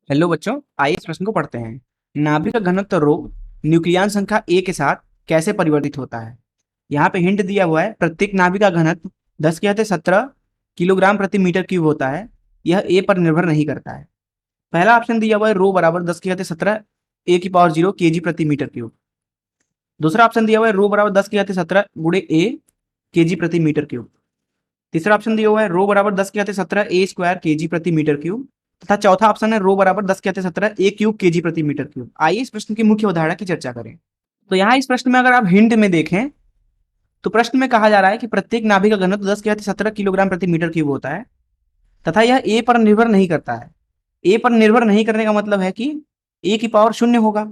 Hello बच्चों, आइए इस प्रश्न को पढ़ते हैं। नाभिक का घनत्व रो न्यूक्लियन संख्या ए के साथ कैसे परिवर्तित होता है। यहाँ पे हिंट दिया हुआ है। प्रत्येक नाभिक का घनत्व 10 के घाते 17 किलोग्राम प्रति मीटर क्यूब होता है। यह ए पर निर्भर नहीं करता है। पहला ऑप्शन दिया हुआ है रो बराबर 10 के घाते 17 ए की पावर 0 केजी प्रति मीटर क्यूब। दूसरा ऑप्शन दिया हुआ है रो बराबर 10 के घाते 17 गुणे ए केजी प्रति मीटर क्यूब। तीसरा ऑप्शन दिया हुआ है रो बराबर 10 के घाते 17 ए स्क्वायर केजी प्रति मीटर क्यूब तथा चौथा ऑप्शन है रो बराबर 10 के घाते 17 ए क्यूब केजी प्रति मीटर क्यूब। आइए इस प्रश्न की मुख्य उदाहरण की चर्चा करें। तो यहाँ इस प्रश्न में अगर आप हिंट में देखें तो प्रश्न में कहा जा रहा है कि प्रत्येक नाभिक का घनत्व 10 के घाते 17 किलोग्राम प्रति मीटर क्यूब होता है तथा यह ए पर निर्भर नहीं करता है। ए पर निर्भर नहीं करने का मतलब है कि ए की पावर 0 होगा,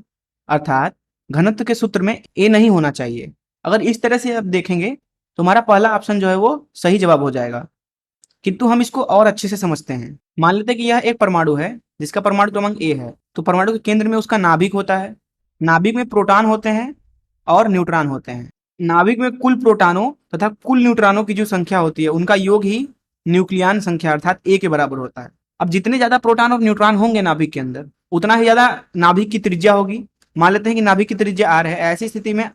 अर्थात घनत्व के सूत्र में ए नहीं होना चाहिए। अगर इस तरह से आप देखेंगे तो हमारा पहला ऑप्शन जो है वो सही जवाब हो जाएगा। किंतु हम इसको और अच्छे से समझते हैं। मान लेते हैं कि यह एक परमाणु है जिसका परमाणु क्रमांक ए है। तो परमाणु के केंद्र में उसका नाभिक होता है। नाभिक में प्रोटॉन होते हैं और न्यूट्रॉन होते हैं। नाभिक में कुल प्रोटॉनों तथा कुल न्यूट्रॉनों की जो संख्या होती है उनका योग ही न्यूक्लियन संख्या अर्थात ए के बराबर होता है। अब जितने ज्यादा प्रोटॉन और न्यूट्रॉन होंगे नाभिक के अंदर उतना ही ज्यादा नाभिक की त्रिज्या होगी। मान लेते हैं कि नाभिक की त्रिज्या आर है। ऐसी स्थिति में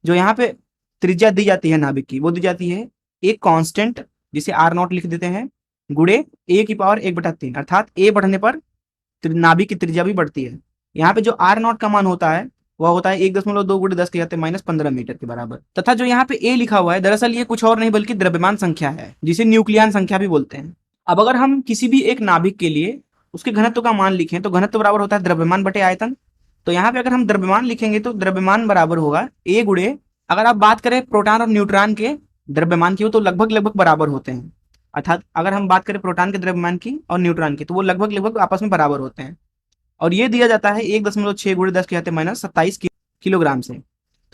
जो यहाँ पे त्रिज्या दी जाती है नाभिक की वो दी जाती है एक कांस्टेंट जिसे आर नॉट लिख देते हैं गुणे ए की पावर 1/3, अर्थात ए बढ़ने पर नाभिक की त्रिज्या भी बढ़ती है। यहाँ पे जो आर नॉट का मान होता है वह होता है 1.2 गुणे 10 के घाते -15 मीटर के बराबर। तथा जो यहाँ पे ए लिखा हुआ है दरअसल ये कुछ और नहीं बल्कि द्रव्यमान संख्या है जिसे न्यूक्लियन संख्या भी बोलते हैं। अब अगर हम किसी भी एक नाभिक के लिए उसके घनत्व का मान लिखें तो घनत्व बराबर होता है द्रव्यमान बटे आयतन। तो यहाँ पे अगर हम द्रव्यमान लिखेंगे तो द्रव्यमान बराबर होगा ए गुणे, अगर आप बात करें प्रोटॉन और न्यूट्रॉन के द्रव्यमान की हो तो लगभग बराबर होते हैं। अर्थात अगर हम बात करें प्रोटॉन के द्रव्यमान की और न्यूट्रॉन की तो वो लगभग आपस में बराबर होते हैं। और ये दिया जाता है 1.6 गुणे 10 के घाते -27 किलोग्राम से।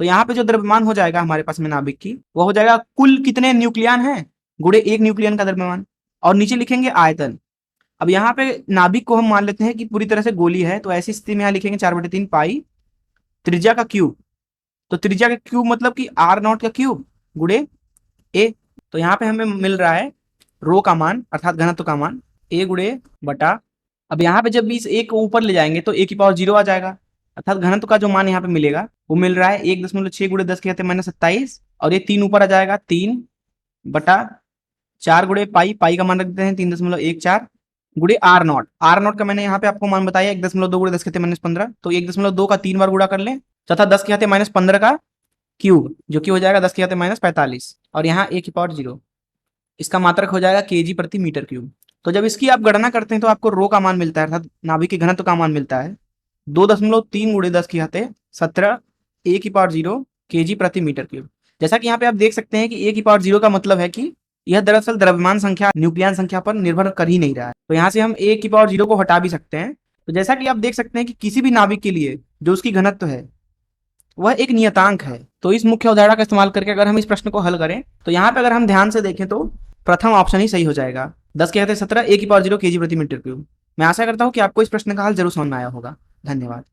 तो यहाँ पे जो द्रव्यमान हो जाएगा हमारे पास में नाभिक की वो हो जाएगा कुल कितने न्यूक्लियन है गुणे एक न्यूक्लियन का द्रव्यमान। और नीचे लिखेंगे आयतन। अब यहाँ पे नाभिक को हम मान लेते हैं कि पूरी तरह से गोली है, तो ऐसी स्थिति में यहाँ लिखेंगे 4/3 पाई त्रिज्या का क्यूब। तो त्रिज्या का क्यूब मतलब कि आर नॉट का क्यूब गुणे ए। तो यहाँ पे हमें मिल रहा है रो का मान अर्थात घनत्व का मान ए गुणे बटा। अब यहाँ पे जब भी इस ए को ऊपर ले जाएंगे तो ए की पावर 0 आ जाएगा, अर्थात घनत्व का जो मान यहाँ पे मिलेगा वो मिल रहा है 1.6 गुणे 10 के घाते -27 और ये 3 ऊपर आ जाएगा 3/4 गुणे पाई। पाई का मान रख देते हैं 3.14 गुणे आर नॉट। आर नॉट का मैंने यहाँ पे आपको मान बताया 1.2 गुणे 10 के घाते -15। तो 1.2 का 3 बार गुणा कर लें तथा 10 के घाते -15 का क्यूब जो कि हो जाएगा 10 के घाते -45 और यहाँ ए की पावर 0। इसका मात्रक हो जाएगा केजी प्रति मीटर क्यूब। तो जब इसकी आप गणना करते हैं तो आपको रो का मान मिलता है अर्थात नाभिक के घनत्व का मान मिलता है 2.3 गुणे 10 के घाते 17 ए की पावर 0 केजी प्रति मीटर क्यूब। जैसा कि यहाँ पे आप देख सकते हैं कि ए की पावर 0 का मतलब है कि यह दरअसल द्रव्यमान संख्या न्यूक्लियन संख्या पर निर्भर कर ही नहीं रहा है। तो यहाँ से हम ए की पावर 0 को हटा भी सकते हैं। तो जैसा कि आप देख सकते हैं कि किसी भी नाभिक के लिए जो उसकी घनत्व है वह एक नियतांक है। तो इस मुख्य उदाहरण का इस्तेमाल करके अगर हम इस प्रश्न को हल करें तो यहाँ पे अगर हम ध्यान से देखें तो प्रथम ऑप्शन ही सही हो जाएगा 10 के घाते 17 ए की पावर 0 केजी प्रति मीटर क्यूब। मैं आशा करता हूँ कि आपको इस प्रश्न का हल जरूर समझ में आया होगा। धन्यवाद।